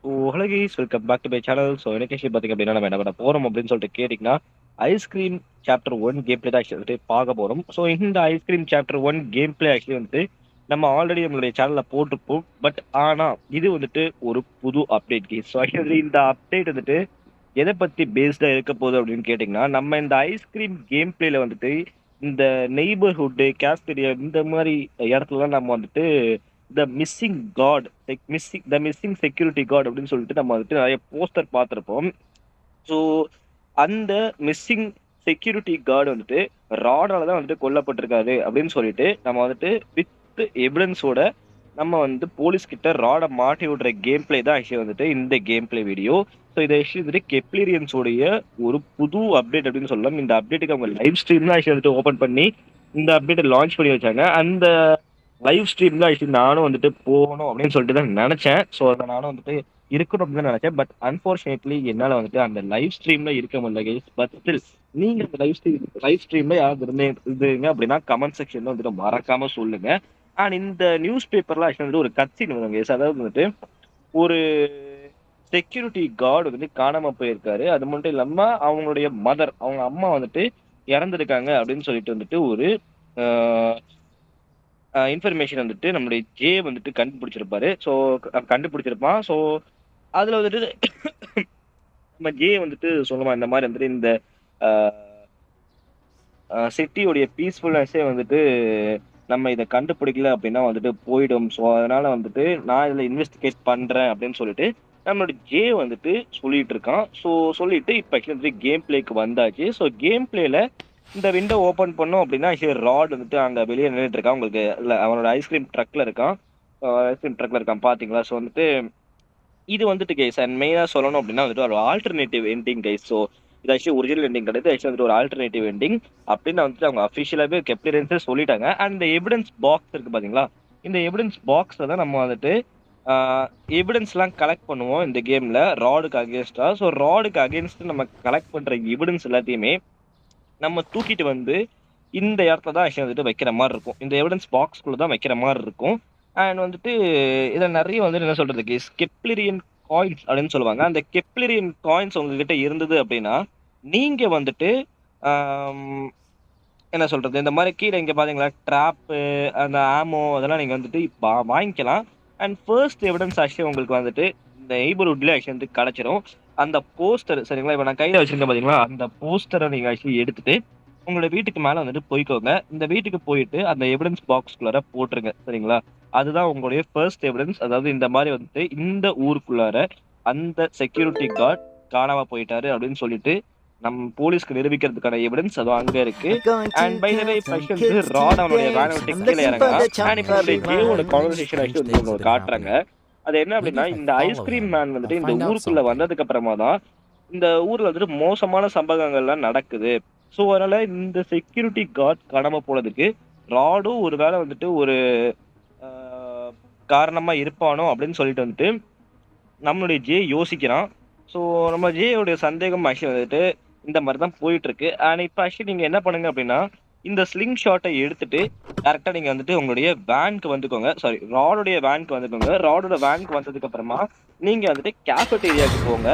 Hello guys, welcome back to my channel. So எனக்கு actually பார்த்தீங்க அப்படின்னா நம்ம என்ன பண்ண போகிறோம் அப்படின்னு சொல்லிட்டு கேட்டிங்கன்னா, ஐஸ்கிரீம் சாப்டர் 1 கேம் பிளே தான் ஆக்சுவலி வந்துட்டு பார்க்க போகிறோம். ஸோ இந்த ice cream chapter 1 game play actually வந்துட்டு நம்ம ஆல்ரெடி நம்மளுடைய சேனலில் போட்டிருப்போம். பட் ஆனால் இது வந்துட்டு ஒரு புது அப்டேட் கேஸ். ஸோ ஆக்சுவலி இந்த அப்டேட் வந்துட்டு எதை பற்றி பேஸ்டாக இருக்க போகுது அப்படின்னு கேட்டிங்கன்னா, நம்ம இந்த ஐஸ்கிரீம் கேம் பிளேல வந்துட்டு இந்த நெய்பர்ஹுட்டு, கேஸ்டேரியா இந்த மாதிரி இடத்துலலாம் நம்ம வந்துட்டு the missing guard missing security guard அப்படின்னு சொல்லிட்டு நம்ம வந்துட்டு நிறைய போஸ்டர் பார்த்துருப்போம். ஸோ அந்த மிஸ்ஸிங் செக்யூரிட்டி கார்டு வந்துட்டு ராடால தான் வந்துட்டு கொல்லப்பட்டிருக்காரு அப்படின்னு சொல்லிட்டு நம்ம வந்துட்டு வித் எவிடன்ஸோட நம்ம வந்து போலீஸ் கிட்ட ராடை மாட்டி விடுற கேம் பிளே தான் ஆக்சுவலி வந்துட்டு இந்த கேம் பிளே வீடியோ. ஸோ இதை ஆக்சுவலி வந்துட்டு கெப்ளீரியன்ஸோடைய ஒரு புது அப்டேட் அப்படின்னு சொல்லலாம். இந்த அப்டேட்டுக்கு அவங்க லைவ் ஸ்ட்ரீம் தான் ஆக்சுவலி வந்துட்டு ஓப்பன் பண்ணி இந்த அப்டேட்டை லான்ச் பண்ணி வச்சாங்க. அந்த லைவ் ஸ்ட்ரீம்ல ஆக்சுவலி நானும் வந்துட்டு போகணும் அப்படின்னு சொல்லிட்டு தான் நினைச்சேன். ஸோ அதை நானும் வந்துட்டு இருக்கணும் அப்படின்னு தான் நினைச்சேன். பட் அன்பார்ச்சுனேட்லி என்னால் வந்துட்டு அந்த லைவ் ஸ்ட்ரீம்ல இருக்க முடியல கைஸ். பட் ஸ்டில் நீங்க இந்த லைவ் ஸ்ட்ரீம்ல யாராவது இருந்தீங்க அப்படின்னா கமெண்ட் செக்ஷன்ல வந்துட்டு மறக்காம சொல்லுங்க. அண்ட் இந்த நியூஸ் பேப்பர்ல ஆக்சுவலி வந்துட்டு ஒரு கட்சின் வந்தாங்க கைஸ். அதாவது வந்துட்டு ஒரு செக்யூரிட்டி கார்டு வந்துட்டு காணாம போயிருக்காரு. அது மட்டும் இல்லாம அவங்களுடைய மதர், அவங்க அம்மா வந்துட்டு இறந்துருக்காங்க அப்படின்னு சொல்லிட்டு வந்துட்டு ஒரு இன்ஃபர்மேஷன் வந்துட்டு நம்மளுடைய ஜே வந்துட்டு கண்டுபிடிச்சிருப்பாரு. ஸோ கண்டுபிடிச்சிருப்பான். ஸோ அதுல வந்துட்டு நம்ம ஜே வந்துட்டு சொல்லுவான், இந்த மாதிரி வந்துட்டு இந்த சிட்டியோடைய பீஸ்ஃபுல்னஸே வந்துட்டு நம்ம இதை கண்டுபிடிக்கல அப்படின்னா வந்துட்டு போயிடும். ஸோ அதனால வந்துட்டு நான் இதில் இன்வெஸ்டிகேட் பண்றேன் அப்படின்னு சொல்லிட்டு நம்மளோட ஜே வந்துட்டு சொல்லிட்டு இருக்கான். ஸோ சொல்லிட்டு இப்போ ஆக்சுவலி வந்துட்டு கேம் பிளேக்கு வந்தாச்சு. ஸோ கேம் பிளேல இந்த விண்டோ ஓப்பன் பண்ணோம் அப்படின்னா ராட் வந்துட்டு அங்க வெளியே நின்றுட்டு இருக்கான். உங்களுக்கு இல்ல, அவனோட ஐஸ்கிரீம் ட்ரக்ல இருக்கான் பாத்தீங்களா? ஸோ வந்துட்டு இது வந்துட்டு கைஸ் அண்ட் மெயினா சொல்லணும் அப்படின்னா வந்துட்டு ஒரு ஆல்டர்னேட்டிவ் எண்டிங் கைஸ். ஸோ இது ஆக்சுவலி ஒரிஜினல் எண்டிங் கிடையாது. ஆக்சுவலி வந்துட்டு ஒரு ஆல்டர்னேட்டிவ் எண்டிங் அப்படின்னு வந்துட்டு அவங்க அஃபிஷியலாவே கெப்ளரன்ஸே சொல்லிட்டாங்க. அண்ட் இந்த எவிடன்ஸ் பாக்ஸ் இருக்கு பாத்தீங்களா? இந்த எவிடன்ஸ் பாக்ஸ்ல தான் நம்ம வந்துட்டு எவிடன்ஸ்லாம் கலெக்ட் பண்ணுவோம் இந்த கேம்ல ராடுக்கு அகேன்ஸ்டா. ஸோ ராடுக்கு அகேன்ஸ்ட் நம்ம கலெக்ட் பண்ற எவிடன்ஸ் எல்லாத்தையுமே நம்ம தூக்கிட்டு வந்து இந்த இடத்துல தான் ஆக்சுவலி வந்துட்டு வைக்கிற மாதிரி இருக்கும். இந்த எவிடன்ஸ் பாக்ஸ்குள்ள தான் வைக்கிற மாதிரி இருக்கும். அண்ட் வந்துட்டு இதில் நிறைய வந்துட்டு என்ன சொல்றதுக்கு கெப்ளரியன் காயின்ஸ் அப்படின்னு சொல்லுவாங்க. அந்த கெப்ளரியன் காயின்ஸ் உங்ககிட்ட இருந்தது அப்படின்னா நீங்க வந்துட்டு ஆம், என்ன சொல்றது, இந்த மாதிரி கீழே இங்க பாத்தீங்களா ட்ராப்பு, அந்த ஆமோ அதெல்லாம் நீங்க வந்துட்டு வாங்கிக்கலாம். அண்ட் ஃபர்ஸ்ட் எவிடன்ஸ் ஆக்சுவலி உங்களுக்கு வந்துட்டு இந்த நெய்பர்ஹுட்ல ஆக்சுவலி வந்து கிடைச்சிரும். அந்த போஸ்டர் சரிங்களா, இப்போ நான் கையில வச்சிருக்கேன் பாத்தீங்களா, அந்த போஸ்டரை நீங்க ஆக்சுவலி எடுத்துட்டு உங்களோட வீட்டுக்கு மேல வந்துட்டு போய்க்கோங்க. இந்த வீட்டுக்கு போயிட்டு அந்த எவிடன்ஸ் பாக்ஸ்குள்ளார போட்டுருங்க சரிங்களா. அதுதான் உங்களுடைய ஃபர்ஸ்ட் எவிடன்ஸ். அதாவது இந்த மாதிரி வந்துட்டு இந்த ஊருக்குள்ளார அந்த செக்யூரிட்டி கார்டு காணாம போயிட்டாரு அப்படின்னு சொல்லிட்டு நம்ம போலீஸ்க்கு நிரூபிக்கிறதுக்கான எவிடன்ஸ் அதுவும் அங்க இருக்கு. And by the way first வந்து ராட் அவனுடைய வேனை விட்டு கீழே இறங்குறான். அண்ட் இப்போ நம்மளுடைய ஜேவோட கான்வர்சேஷன் ஆக்சுவலி வந்து உங்களுக்கு காட்டுறாங்க. அது என்ன அப்படின்னா, இந்த ஐஸ்கிரீம் மேன் வந்துட்டு இந்த ஊருக்குள்ள வந்ததுக்கு அப்புறமா தான் இந்த ஊர்ல வந்துட்டு மோசமான சம்பவங்கள்லாம் நடக்குது. ஸோ அதனால இந்த செக்யூரிட்டி கார்டு காணாம போனதுக்கு ராடும் ஒரு வேளை வந்துட்டு ஒரு ஆஹ், காரணமா இருப்பானோ அப்படின்னு சொல்லிட்டு வந்துட்டு நம்மளுடைய ஜே யோசிக்கிறான். ஸோ நம்ம ஜேயோடைய சந்தேகம் ஆக்சுவலி வந்துட்டு இந்த மாதிரி தான் போயிட்டு இருக்கு. அண்ட் இப்போ ஆக்சுவலி நீங்க என்ன பண்ணுங்க அப்படின்னா, இந்த ஸ்லிங் ஷாட்டை எடுத்துட்டு டேரக்டா நீங்க வந்துட்டு உங்களுடைய வேனுக்கு வந்துக்கோங்க. சாரி, ராடோடைய வேனுக்கு வந்துக்கோங்க. ராடோட வேனுக்கு வந்ததுக்கு அப்புறமா நீங்க வந்துட்டு கேஃபட்டேரியாவுக்கு போங்க.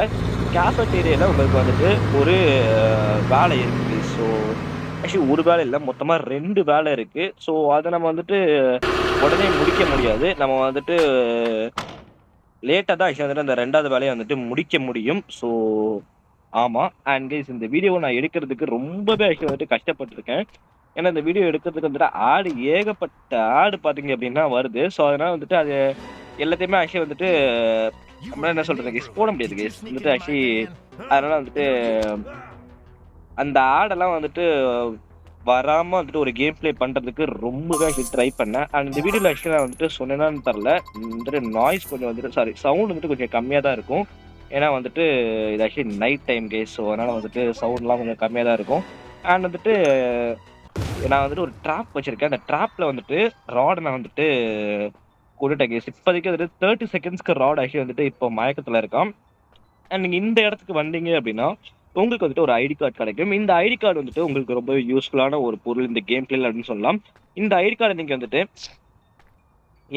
கேஃபட்டேரியால உங்களுக்கு வந்துட்டு ஒரு வேலை இருக்கு. ஸோ ஆக்சுவலி ஒரு வேலை இல்லை, மொத்தமா 2 வேலை இருக்கு. ஸோ அதை நம்ம வந்துட்டு உடனே முடிக்க முடியாது. நம்ம வந்துட்டு லேட்டா தான் ஆக்சுவலி வந்துட்டு அந்த 2வது வேலையை வந்துட்டு முடிக்க முடியும். ஸோ ஆமா. அண்ட் கைஸ், இந்த வீடியோவை நான் எடுக்கிறதுக்கு ரொம்பவே ஆக்சுவலி வந்துட்டு கஷ்டப்பட்டிருக்கேன். ஏன்னா இந்த வீடியோ எடுக்கிறதுக்கு வந்துட்டு ஏகப்பட்ட ஆடு பாத்தீங்க அப்படின்னா வருது. ஸோ அதனால வந்துட்டு அது எல்லாத்தையுமே ஆக்சுவலி வந்துட்டு நம்மளால என்ன சொல்றது கைஸ் போட முடியாது கைஸ் வந்துட்டு ஆக்சுவலி. அதனால வந்துட்டு அந்த ஆடெல்லாம் வந்துட்டு வராம வந்துட்டு ஒரு கேம் பிளே பண்றதுக்கு ரொம்பவே ஆக்சுவலி ட்ரை பண்ணேன். அண்ட் இந்த வீடியோல ஆக்சுவலி நான் வந்துட்டு சொன்னேன்னு தெரில, வந்துட்டு நாய்ஸ் கொஞ்சம் வந்துட்டு சாரி சவுண்ட் வந்துட்டு கொஞ்சம் கம்மியாக தான் இருக்கும். ஏன்னா வந்துட்டு இது actually night time case. So அதனால வந்துட்டு சவுண்ட்லாம் கொஞ்சம் கம்மியாக தான் இருக்கும். அண்ட் வந்துட்டு நான் வந்துட்டு ஒரு ட்ராப் வச்சிருக்கேன். அந்த ட்ராப்ல வந்துட்டு ராட் நான் வந்துட்டு கொண்டுட்டேன் கேஸ். இப்போதைக்கு வந்துட்டு 30 செகண்ட்ஸ்க்கு ராட் ஆக்சுவலி வந்துட்டு இப்போ மயக்கத்துல இருக்கான். அண்ட் நீங்க இந்த இடத்துக்கு வந்தீங்க அப்படின்னா உங்களுக்கு வந்துட்டு ஒரு ஐடி கார்டு கிடைக்கும். இந்த ஐடி கார்டு வந்துட்டு உங்களுக்கு ரொம்ப யூஸ்ஃபுல்லான ஒரு பொருள் இந்த கேம் பிளேல அப்படின்னு சொல்லலாம். இந்த ஐடி கார்டை நீங்க வந்துட்டு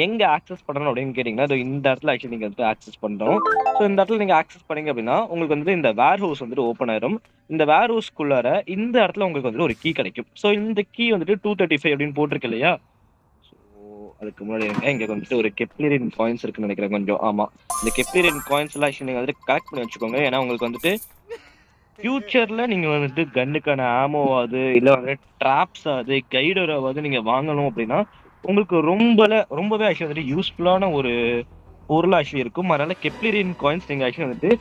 எங்க ஆக்சஸ் பண்ணணும் அப்படின்னு கேட்டீங்கன்னா, அது இந்த இடத்துல ஆக்சுவலி நீங்க வந்து ஆக்சஸ் பண்றோம். ஸோ இந்த இடத்துல நீங்க ஆக்சஸ் பண்ணீங்க அப்படின்னா, உங்களுக்கு வந்துட்டு இந்த வேர் ஹவுஸ் வந்துட்டு ஓப்பன் ஆயிரும். இந்த வேர் ஹவுஸ்க்குள்ளார இந்த இடத்துல உங்களுக்கு வந்துட்டு ஒரு கீ கிடைக்கும். ஸோ இந்த கீ வந்துட்டு 235 அப்படின்னு போட்டிருக்கு இல்லையா? ஸோ அதுக்கு முன்னாடி இருங்க. இங்க வந்துட்டு ஒரு கெப்லரியன் காயின்ஸ் இருக்குன்னு நினைக்கிறேன் கொஞ்சம். ஆமா. இந்த கெப்லரியன் காயின்ஸ்லாம் ஆக்சுவலி நீங்க வந்துட்டு கலெக்ட் பண்ணி வச்சுக்கோங்க. ஏன்னா உங்களுக்கு வந்துட்டு ஃபியூச்சர்ல நீங்க வந்துட்டு கன்னுக்கான ஆமோவாவது, இல்ல வந்து ட்ராப்ஸ் ஆவது, கைடராவது நீங்க வாங்கணும் அப்படின்னா, உங்களுக்கு ரொம்பவே ஆக்சுவலி வந்துட்டு யூஸ்ஃபுல்லான ஒரு பொருள் ஆக்சுவலி இருக்கும். அதனால கெப்லரியன் காயின்ஸ் நீங்க ஆக்சுவலி வந்துட்டு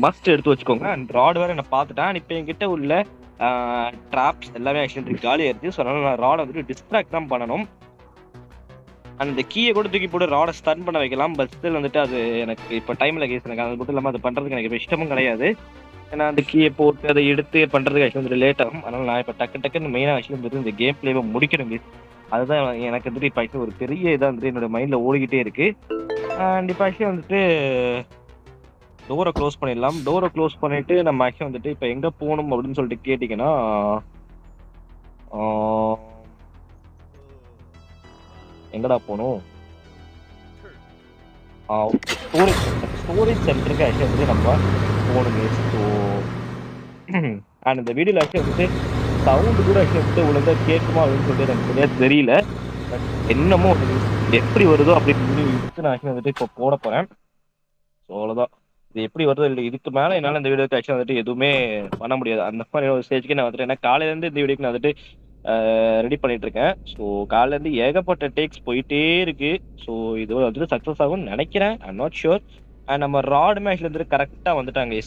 மஸ்ட் எடுத்து வச்சுக்கோங்க. அண்ட் ராட் வேற நான் பார்த்துட்டேன். அண்ட் இப்ப என்கிட்ட உள்ள ட்ராப்ஸ் எல்லாமே ஆக்சுவலி வந்துட்டு காலியாயிருச்சு. ஸோ அதனால நான் ராட வந்துட்டு டிஸ்ட்ராக்ட் தான் பண்ணணும். அண்ட் இந்த கீய கூட தூக்கி போட்டு ராட ஸ்டன் பண்ண வைக்கலாம். பட் ஸ்டில் வந்துட்டு அது எனக்கு இப்ப டைம்ல கேஸ் எனக்கு அது மட்டும் இல்லாம அது பண்றதுக்கு எனக்கு இப்ப இஷ்டமும் கிடையாது. ஏன்னா அந்த கீயை போட்டு அதை எடுத்து பண்றதுக்கு ஆக்சுவலி வந்துட்டு லேட் ஆகும். அதனால நான் இப்ப டக்குன்னு மெயினா ஆக்சுவலி வந்துட்டு இந்த கேம் பிளேவை முடிக்கணும். அதுதான் எனக்கு வந்துட்டு இப்ப ஆக்சுவலி ஒரு பெரிய இதா வந்துட்டு என்னோட மைண்ட்ல ஓடிக்கிட்டே இருக்கு. அண்ட் இப்ப ஆக்சுவலி வந்துட்டு டோரை க்ளோஸ் பண்ணிடலாம். டோரை க்ளோஸ் பண்ணிட்டு நம்ம ஆக்சுவலி வந்துட்டு இப்ப எங்க போகணும் அப்படின்னு சொல்லிட்டு கேட்டீங்கன்னா, எங்கடா போகணும்? ஸ்டோரேஜ் சென்டருக்கு ஆக்சுவலி வந்துட்டு நம்ம போகணுங்க. ஸோ அண்ட் இந்த வீடியோல ஆக்சுவலி வந்துட்டு சவுண்டு கூட ஆக்சுவலி வந்துட்டு ஒழுங்கா கேட்குமா அப்படின்னு சொல்லிட்டு எனக்கு சரியா தெரியல. பட் என்னமோ எப்படி வருதோ அப்படின்னு இதுக்கு நான் ஆக்சுவலி வந்துட்டு இப்போ போட போறேன். ஸோ அவ்வளோதான். இது எப்படி வருதோ இல்லை, இதுக்கு மேலே என்னால் இந்த வீடியோக்கு ஆக்சுவலி வந்துட்டு எதுவுமே பண்ண முடியாது. அந்த மாதிரி ஒரு ஸ்டேஜ்க்கு நான் வந்துட்டு, ஏன்னா காலையிலேருந்து இந்த வீடியோக்கு நான் வந்துட்டு ரெடி பண்ணிட்டு இருக்கேன். ஸோ காலையிலேருந்து ஏகப்பட்ட டேக்ஸ் போயிட்டே இருக்கு. ஸோ இது வந்துட்டு சக்ஸஸ் ஆகும்னு நினைக்கிறேன். I'm not sure. அண்ட் நம்ம ராடுமே ஆக்சுவலி வந்துட்டு கரெக்டாக வந்துட்டாங்க.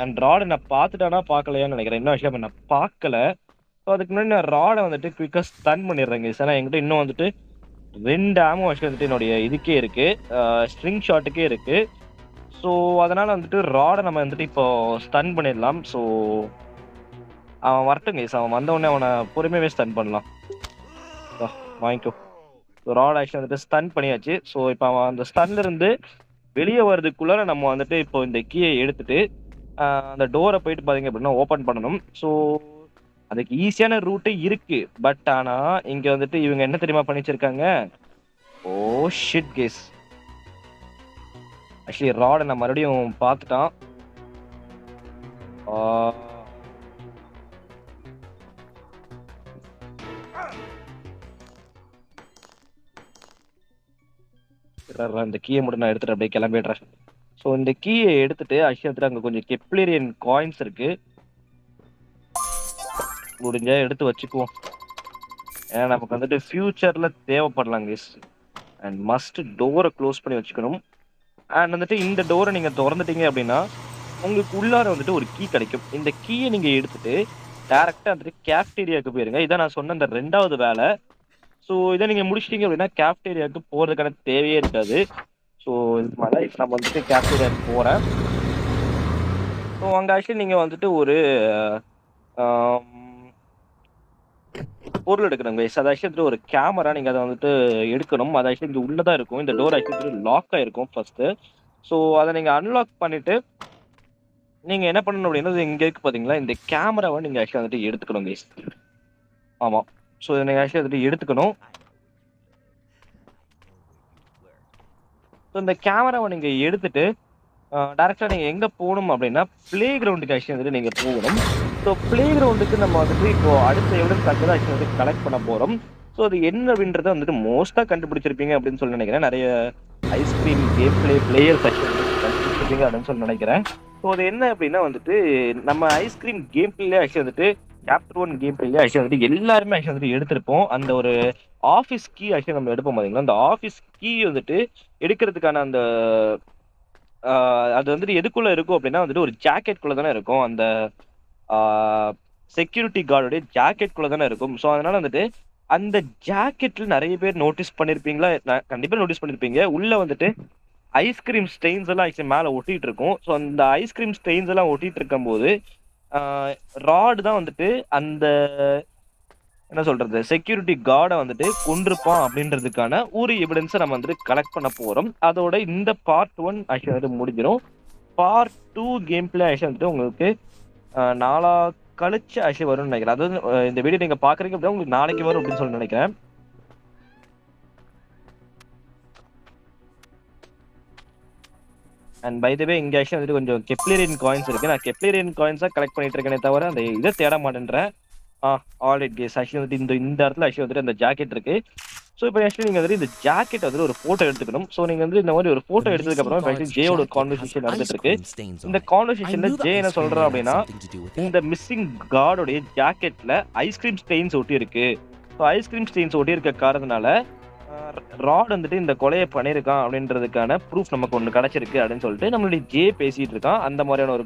அண்ட் ராடை நான் பார்த்துட்டானா பார்க்கலையான்னு நினைக்கிறேன். இன்னும் ஆக்சுவலாக நான் பார்க்கல. ஸோ அதுக்கு முன்னாடி நான் ராடை வந்துட்டு குயிக்காக ஸ்டன் பண்ணிடுறேங்க. ஏன்னா என்கிட்ட இன்னும் வந்துட்டு 2 ஆமோ ஆக்சுவலி வந்துட்டு என்னுடைய இதுக்கே இருக்கு, ஸ்ட்ரிங் ஷாட்டுக்கே இருக்கு. ஸோ அதனால வந்துட்டு ராடை நம்ம வந்துட்டு இப்போ ஸ்டன் பண்ணிடலாம். ஸோ அவன் வரட்டும் கைஸ். அவன் வந்தவொடனே அவனை பொறுமையாவே ஸ்டன் பண்ணலாம். வாங்கிக்கோ. ராட் ஆக்சுவலி வந்துட்டு ஸ்டன் பண்ணியாச்சு. ஸோ இப்போ அவன் அந்த ஸ்டன்ல இருந்து வெளியே வர்றதுக்குள்ளார நம்ம வந்துட்டு இப்போ இந்த கீயை எடுத்துட்டு அந்த டோரை போயிட்டு பாத்தீங்க அப்படின்னா ஓபன் பண்ணணும். ஸோ அதுக்கு ஈஸியான ரூட்டே இருக்கு. பட் ஆனா இங்க வந்துட்டு இவங்க என்ன தெரியுமா பண்ணி வச்சிருக்காங்க? Oh shit case. ஆக்சுவலி ராடை நான் மறுபடியும் பார்த்துட்டான். இந்த கீயை மட்டும் நான் எடுத்துட்டு அப்படியே கிளம்பிடுறேன். ஸோ இந்த கீயை எடுத்துட்டு ஆக்சுவலி வந்துட்டு அங்கே கொஞ்சம் கெப்லரியன் காயின்ஸ் இருக்கு, முடிஞ்சா எடுத்து வச்சுக்குவோம். ஏன்னா நமக்கு வந்துட்டு ஃபியூச்சர்ல தேவைப்படலாம் கேஸ். அண்ட் மஸ்ட் டோரை க்ளோஸ் பண்ணி வச்சுக்கணும். அண்ட் வந்துட்டு இந்த டோரை நீங்க திறந்துட்டீங்க அப்படின்னா உங்களுக்கு உள்ளார வந்துட்டு ஒரு கீ கிடைக்கும். இந்த கீயை நீங்க எடுத்துட்டு டைரக்டா வந்துட்டு கேஃப்டேரியாவுக்கு போயிருங்க. இதான் நான் சொன்ன இந்த 2வது வேலை. ஸோ இதை நீங்க முடிச்சிட்டீங்க அப்படின்னா கேஃப்டேரியாவுக்கு போறதுக்கான தேவையே இருக்காது. ஸோ இதுக்கு மேலே இப்போ நம்ம வந்துட்டு கேஃப்டேரியாவுக்கு போறேன். ஸோ அங்கே ஆக்சுவலி நீங்க வந்துட்டு ஒரு பொருள் எடுக்கணும் கைஸ். அது ஆக்சுவலி ஒரு கேமரா, நீங்க அதை வந்துட்டு எடுக்கணும். அது ஆக்சுவலி இங்க உள்ளதான் இருக்கும். இந்த டோர் ஆக்சுவலி லாக் ஆயிருக்கும் ஃபர்ஸ்ட். ஸோ அதை நீங்க அன்லாக் பண்ணிட்டு நீங்க என்ன பண்ணணும் அப்படின்னா இங்க இருக்கு பாத்தீங்களா, இந்த கேமராவை நீங்க ஆக்சுவலி வந்துட்டு எடுத்துக்கணும் கைஸ். ஆமா. ஸோ இதை நீங்க ஆக்சுவலி வந்துட்டு எடுத்துக்கணும். ஸோ இந்த கேமராவை நீங்க எடுத்துட்டு டைரக்டா நீங்க எங்க போகணும் அப்படின்னா பிளே கிரவுண்டுக்கு ஆக்சுவலி வந்துட்டு நீங்க போகணும். ஸோ பிளே கிரவுண்டுக்கு நம்ம வந்துட்டு இப்போ அடுத்த எவிடன்ஸ் ஆக்சுவலி வந்துட்டு கலெக்ட் பண்ண போறோம். ஸோ அது என்ன அப்படின்றத வந்துட்டு மோஸ்டா கண்டுபிடிச்சிருப்பீங்க அப்படின்னு சொல்லி நினைக்கிறேன். நிறைய ஐஸ்கிரீம் கேம் பிளேயர்ஸ் கண்டுபிடிச்சிருப்பீங்க அப்படின்னு சொல்லி நினைக்கிறேன். ஸோ அது என்ன அப்படின்னா வந்துட்டு நம்ம ஐஸ்கிரீம் கேம் பிளே ஆக்சுவலி வந்துட்டு சாப்டர் 1 கேம் பிளே ஆக்சுவலி வந்துட்டு எல்லாருமே ஆக்சுவலி வந்துட்டு எடுத்திருப்போம். அந்த ஒரு ஆஃபீஸ் கீ ஆக்சுவலி நம்ம எடுப்போம் பாத்தீங்களா, அந்த ஆஃபீஸ் கீ வந்துட்டு எடுக்கிறதுக்கான அந்த அது வந்துட்டு எதுக்குள்ள இருக்கும் அப்படின்னா வந்துட்டு ஒரு ஜாக்கெட் குள்ள தானே இருக்கும். அந்த செக்யூரிட்டி கார்டுடைய ஜாக்கெட் குள்ள தானே இருக்கும். ஸோ அதனால வந்துட்டு அந்த ஜாக்கெட்ல நிறைய பேர் நோட்டீஸ் பண்ணிருப்பீங்களா, கண்டிப்பா நோட்டீஸ் பண்ணிருப்பீங்க. உள்ள வந்துட்டு ஐஸ்கிரீம் ஸ்டெயின்ஸ் எல்லாம் ஆக்சுவலி மேல ஒட்டிட்டு இருக்கும். ஸோ அந்த ஐஸ்கிரீம் ஸ்டெயின்ஸ் எல்லாம் ஒட்டிட்டு இருக்கும் போது ராட் தான் வந்துட்டு அந்த என்ன சொல்றது செக்யூரிட்டி கார்டை வந்துட்டு கொண்டிருப்பான் அப்படின்றதுக்கான ஒரு எவிடன்ஸை நம்ம வந்துட்டு கலெக்ட் பண்ண போறோம். அதோட இந்த பார்ட் 1 ஆக்சுவலி வந்துட்டு முடிஞ்சிடும். பார்ட் 2 கேம் பிளே ஆக்சுவலி வந்துட்டு உங்களுக்கு நாளா கழிச்சு ஆக்சுவலி வரும்னு நினைக்கிறேன். அதாவது இந்த வீடியோ நீங்க பாக்குறீங்க அப்படின்னா உங்களுக்கு நாளைக்கு வரும் அப்படின்னு சொல்லி நினைக்கிறேன். அண்ட் பை த வே இங்க ஆக்சுவலி வந்துட்டு கொஞ்சம் கெப்லரியன் காயின்ஸ் இருக்கு. நான் கெப்லரியன் காயின்ஸா கலெக்ட் பண்ணிட்டு இருக்கேனே தவிர அந்த இதை தேட மாட்டேன்றேன். ஆல்ரைட் கேஸ் ஆக்சுவலி வந்துட்டு இந்த இடத்துல ஆக்சுவலி வந்துட்டு அந்த ஜாக்கெட் இருக்கு. ஸோ இப்போ ஆக்சுவலி நீங்க வந்துட்டு இந்த ஜாக்கெட் வந்துட்டு ஒரு போட்டோ எடுத்துக்கணும். ஸோ நீங்க வந்து இந்த மாதிரி ஒரு The போட்டோ எடுத்ததுக்கு missing அப்புறம் actually guard's ஜேயோட jacket has conversation ice நடந்துட்டு இருக்கு. cream stains on இந்த it. I கான்வர்சேஷன்ல knew the J என்ன ice cream சொல்றா man had அப்படின்னா, something to do with இந்த it. மிஸ்ஸிங் கார்டோடைய ஜாக்கெட்ல ஐஸ்கிரீம் ஸ்டெயின்ஸ் ஒட்டி இருக்கு. ஸோ ஐஸ்கிரீம் ஸ்டெயின்ஸ் ஒட்டி இருக்க காரணத்தினால ராட் வந்துட்டு இந்த கொலையை பண்ணியிருக்கான் அப்படின்றதுக்கான ப்ரூஃப் நமக்கு ஒன்று கிடைச்சிருக்கு அப்படின்னு சொல்லிட்டு நம்மளுடைய ஜே பேசிட்டு இருக்கான். அந்த மாதிரியான ஒரு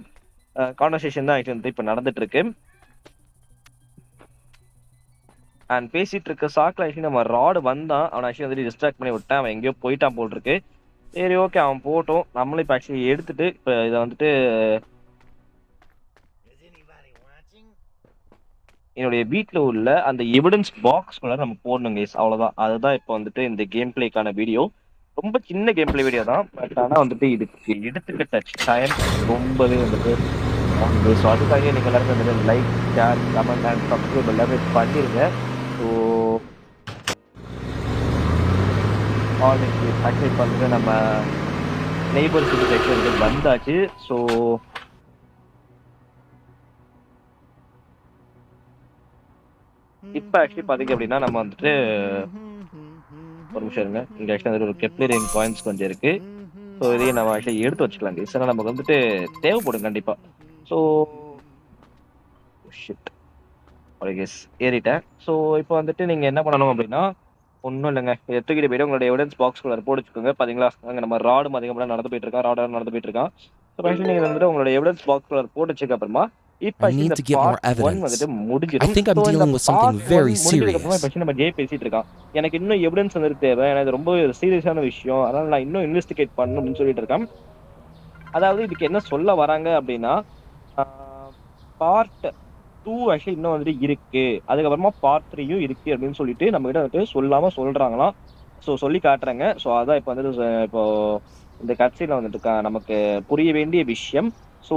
கான்வர்சேஷன் தான் ஆக்சுவலி வந்து இப்போ நடந்துட்டு இருக்கு. அண்ட் பேசிட்டு இருக்க சாக்கில் ஆக்சுவலி நம்ம ராடு வந்தான். அவன் ஆக்சுவலி வந்துட்டு டிஸ்ட்ராக்ட் பண்ணி விட்டான். அவன் எங்கேயோ போயிட்டான் போல் இருக்கு. சரி ஓகே அவன் போட்டோம். நம்மளும் இப்போ ஆக்சுவலி எடுத்துட்டு இப்போ இதை வந்துட்டு என்னுடைய வீட்டில் உள்ள அந்த எவிடன்ஸ் பாக்ஸ்குள்ள நம்ம போடணும் கைஸ். அவ்வளோதான். அதுதான் இப்போ வந்துட்டு இந்த கேம் பிளேக்கான வீடியோ. ரொம்ப சின்ன கேம் பிளே வீடியோ தான். பட் ஆனால் வந்துட்டு இதுக்கு எடுத்துக்கிட்ட டைம் ரொம்பவே வந்துட்டு ஸோ அதுக்காக நீங்கள் எல்லாருமே வந்துட்டு like, share, comment and subscribe எல்லாமே பண்ணிருங்க. ஸோ ஆக்சுவலி இப்போ வந்துட்டு நம்ம நெய்பர் சிட்டி வந்தாச்சு. ஸோ இப்போ ஆக்சுவலி பார்த்தீங்க அப்படின்னா நம்ம வந்துட்டு ஒரு நிமிஷம் இருங்க. இங்கே ஆக்சுவலி வந்துட்டு ஒரு கெப்லரியன் காயின்ஸ் கொஞ்சம் இருக்கு. ஸோ இதையும் நம்ம ஆக்சுவலி எடுத்து வச்சுக்கலாம் கைஸ். ஏன்னா நமக்கு வந்துட்டு தேவைப்படும் கண்டிப்பாக. ஸோ ஷிட் ஒரு கேஸ் ஏறிட்டேன். ஸோ இப்போ வந்துட்டு நீங்கள் என்ன பண்ணணும் அப்படின்னா ஒன்றும் இல்லைங்க. இதை தூக்கிட்டு போயிட்டு உங்களோட எவிடன்ஸ் பாக்ஸ்குள்ள போட்டு வச்சுக்கோங்க. பார்த்தீங்களா அங்கே நம்ம ராடும் அதிகமாக நடந்து போயிட்டு இருக்கான். ராடும் நடந்து போயிட்டு இருக்கான். ஸோ ஆக்சுவலி நீங்கள் வந்துட்டு உங்களோட எவிடன்ஸ் பாக்ஸ்குள்ள போட்டு வச்சதுக்கு அப்புறமா இப்போ I need இந்த to get more part 1 evidence. வந்துட்டு I முடிஞ்சிடும். think I'm ஸோ இந்த dealing with something part 1 very முடிஞ்சதுக்கு அப்புறமா serious. இப்போ நம்ம ஜே பேசிட்டு இருக்கான். எனக்கு இன்னும் எவிடன்ஸ் வந்துட்டு தேவை. ஏன்னா இது ரொம்ப சீரியஸான விஷயம். அதனால நான் இன்னும் இன்வெஸ்டிகேட் பண்ணணும் அப்படின்னு சொல்லிட்டு இருக்கேன். அதாவது இதுக்கு என்ன சொல்ல வராங்க அப்படின்னா பார்ட் 2 ஆக்சுவலி இன்னும் வந்துட்டு இருக்கு. அதுக்கப்புறமா பார்ட் 3யும் இருக்கு அப்படின்னு சொல்லிட்டு நம்ம கிட்ட வந்துட்டு சொல்லாம சொல்றாங்களாம். ஸோ சொல்லி காட்டுறாங்க. ஸோ அதான் இப்போ வந்துட்டு இப்போ இந்த கட்சியில் வந்துட்டு நமக்கு புரிய வேண்டிய விஷயம். ஸோ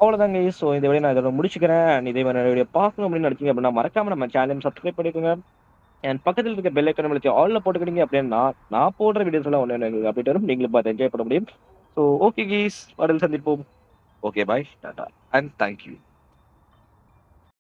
அவ்வளோதாங்க. ஸோ இந்த வீடியோ நான் இதோட முடிச்சுக்கிறேன். இதே மாதிரி வீடியோ பார்க்கணும் அப்படின்னு நினைச்சீங்க அப்படின்னா மறக்காம நம்ம சேனல் சப்ஸ்கிரைப் பண்ணிக்கோங்க. என் பக்கத்தில் இருக்க பெல் ஐக்கனை அழுத்தி ஆல்ல போட்டுக்கிட்டீங்க அப்படின்னா நான் போடுற வீடியோஸ் எல்லாம் ஒன்று அப்டேட் வரும். நீங்களும் பார்த்து என்ஜாய் பண்ண முடியும். ஸோ ஓகே கீஸ், பாடல் சந்திப்போம். Okay bye, Tata and thank you.